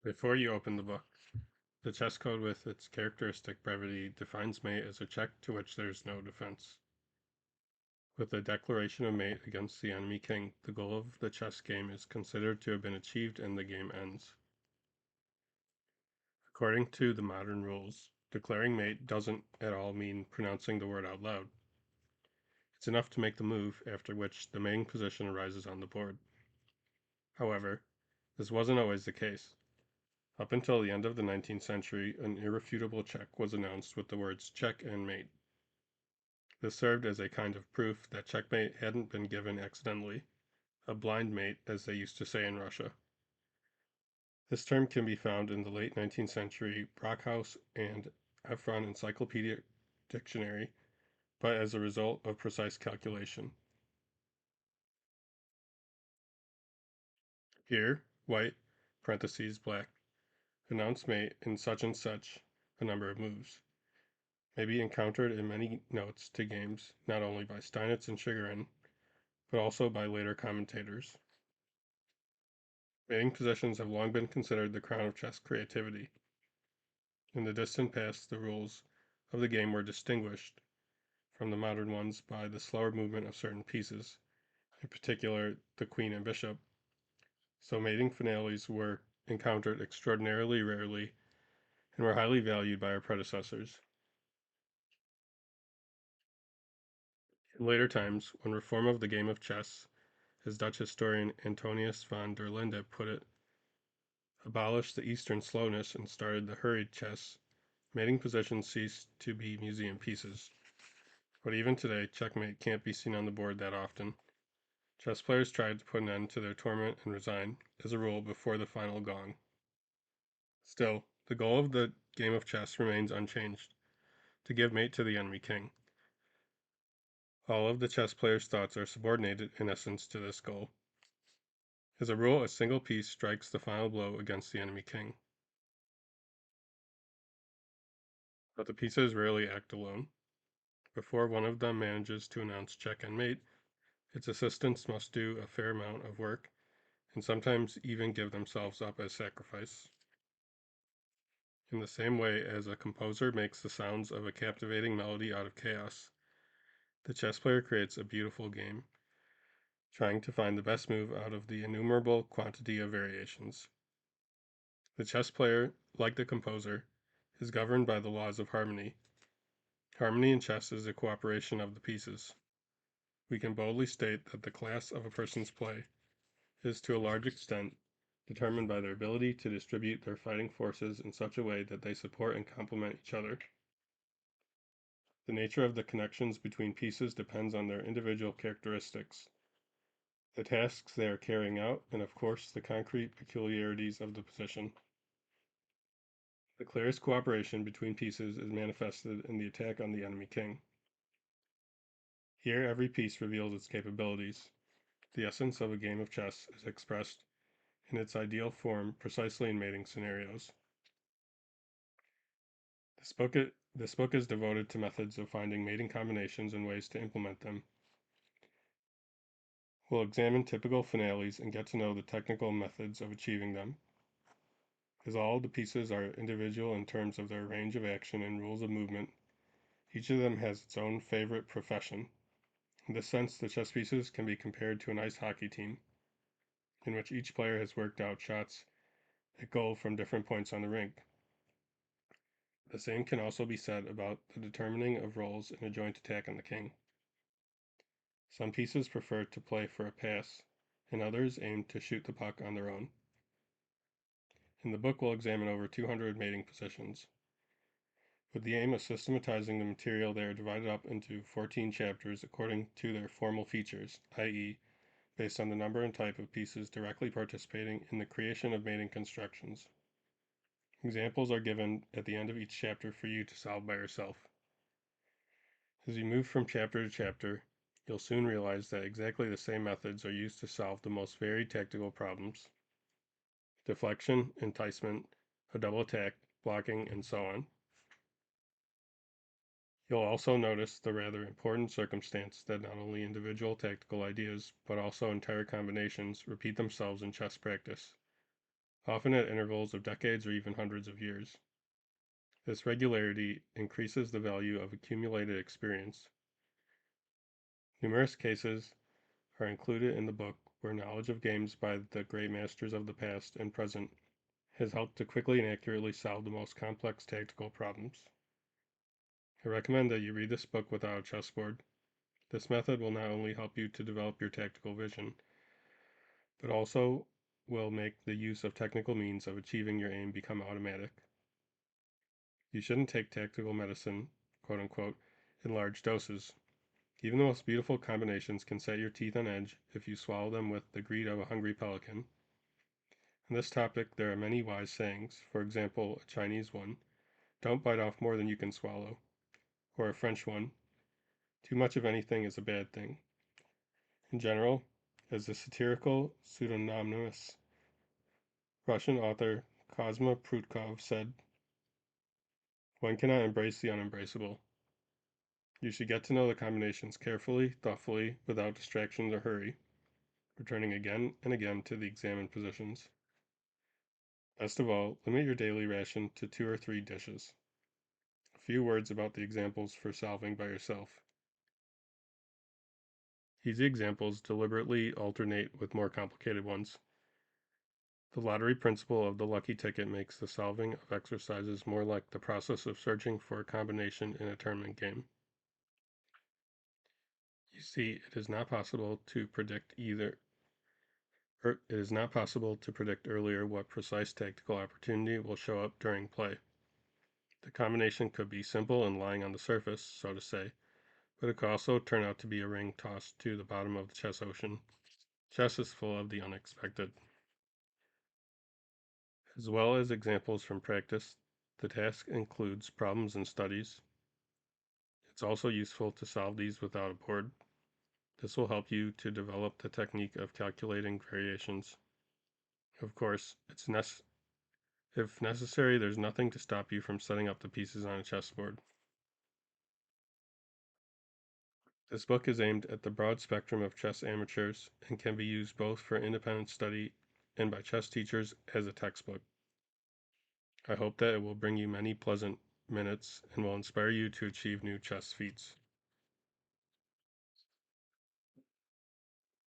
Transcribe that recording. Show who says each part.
Speaker 1: Before you open the book, the chess code with its characteristic brevity defines mate as a check to which there is no defense. With a declaration of mate against the enemy king, the goal of the chess game is considered to have been achieved and the game ends. According to the modern rules, declaring mate doesn't at all mean pronouncing the word out loud. It's enough to make the move, after which the mating position arises on the board. However, this wasn't always the case. Up until the end of the 19th century, an irrefutable check was announced with the words check and mate. This served as a kind of proof that checkmate hadn't been given accidentally, a blind mate, as they used to say in Russia. This term can be found in the late 19th century Brockhaus and Ephron Encyclopedic Dictionary, but as a result of precise calculation. Here, white, parentheses, black, announced mate in such and such a number of moves, may be encountered in many notes to games, not only by Steinitz and Shigarin, but also by later commentators. Mating positions have long been considered the crown of chess creativity. In the distant past, the rules of the game were distinguished from the modern ones by the slower movement of certain pieces, in particular the queen and bishop, so mating finales were encountered extraordinarily rarely and were highly valued by our predecessors. In later times, when reform of the game of chess, as Dutch historian Antonius van der Linde put it, abolished the Eastern slowness and started the hurried chess, mating positions ceased to be museum pieces. But even today, checkmate can't be seen on the board that often. Chess players tried to put an end to their torment and resign, as a rule, before the final gong. Still, the goal of the game of chess remains unchanged, to give mate to the enemy king. All of the chess players' thoughts are subordinated, in essence, to this goal. As a rule, a single piece strikes the final blow against the enemy king. But the pieces rarely act alone. Before one of them manages to announce check and mate, its assistants must do a fair amount of work, and sometimes even give themselves up as sacrifice. In the same way as a composer makes the sounds of a captivating melody out of chaos, the chess player creates a beautiful game, trying to find the best move out of the innumerable quantity of variations. The chess player, like the composer, is governed by the laws of harmony. Harmony in chess is the cooperation of the pieces. We can boldly state that the class of a person's play is to a large extent determined by their ability to distribute their fighting forces in such a way that they support and complement each other. The nature of the connections between pieces depends on their individual characteristics, the tasks they are carrying out, and of course the concrete peculiarities of the position. The clearest cooperation between pieces is manifested in the attack on the enemy king. Here every piece reveals its capabilities. The essence of a game of chess is expressed in its ideal form precisely in mating scenarios. This book is devoted to methods of finding mating combinations and ways to implement them. We'll examine typical finales and get to know the technical methods of achieving them. As all the pieces are individual in terms of their range of action and rules of movement, each of them has its own favorite profession. In this sense, the chess pieces can be compared to an ice hockey team, in which each player has worked out shots at goal from different points on the rink. The same can also be said about the determining of roles in a joint attack on the king. Some pieces prefer to play for a pass, and others aim to shoot the puck on their own. In the book, we'll examine over 200 mating positions. With the aim of systematizing the material, they are divided up into 14 chapters according to their formal features, i.e., based on the number and type of pieces directly participating in the creation of mating constructions. Examples are given at the end of each chapter for you to solve by yourself. As you move from chapter to chapter, you'll soon realize that exactly the same methods are used to solve the most varied tactical problems: deflection, enticement, a double attack, blocking, and so on. You'll also notice the rather important circumstance that not only individual tactical ideas, but also entire combinations repeat themselves in chess practice. often at intervals of decades or even hundreds of years. This regularity increases the value of accumulated experience. Numerous cases are included in the book where knowledge of games by the great masters of the past and present has helped to quickly and accurately solve the most complex tactical problems. I recommend that you read this book without a chessboard. This method will not only help you to develop your tactical vision, but also will make the use of technical means of achieving your aim become automatic. You shouldn't take tactical medicine, quote unquote, in large doses. Even the most beautiful combinations can set your teeth on edge if you swallow them with the greed of a hungry pelican. On this topic, there are many wise sayings, for example, a Chinese one, don't bite off more than you can swallow, or a French one, too much of anything is a bad thing. In general, as the satirical pseudonymous Russian author Kozma Prutkov said, one cannot embrace the unembraceable. You should get to know the combinations carefully, thoughtfully, without distractions or hurry, returning again and again to the examined positions. Best of all, limit your daily ration to 2 or 3 dishes. A few words about the examples for solving by yourself. Easy examples deliberately alternate with more complicated ones. The lottery principle of the lucky ticket makes the solving of exercises more like the process of searching for a combination in a tournament game. You see, it is not possible to predict earlier what precise tactical opportunity will show up during play. The combination could be simple and lying on the surface, so to say, but it could also turn out to be a ring tossed to the bottom of the chess ocean. Chess is full of the unexpected. As well as examples from practice, the task includes problems and studies. It's also useful to solve these without a board. This will help you to develop the technique of calculating variations. Of course, if necessary, there's nothing to stop you from setting up the pieces on a chessboard. This book is aimed at the broad spectrum of chess amateurs and can be used both for independent study and by chess teachers as a textbook. I hope that it will bring you many pleasant minutes and will inspire you to achieve new chess feats.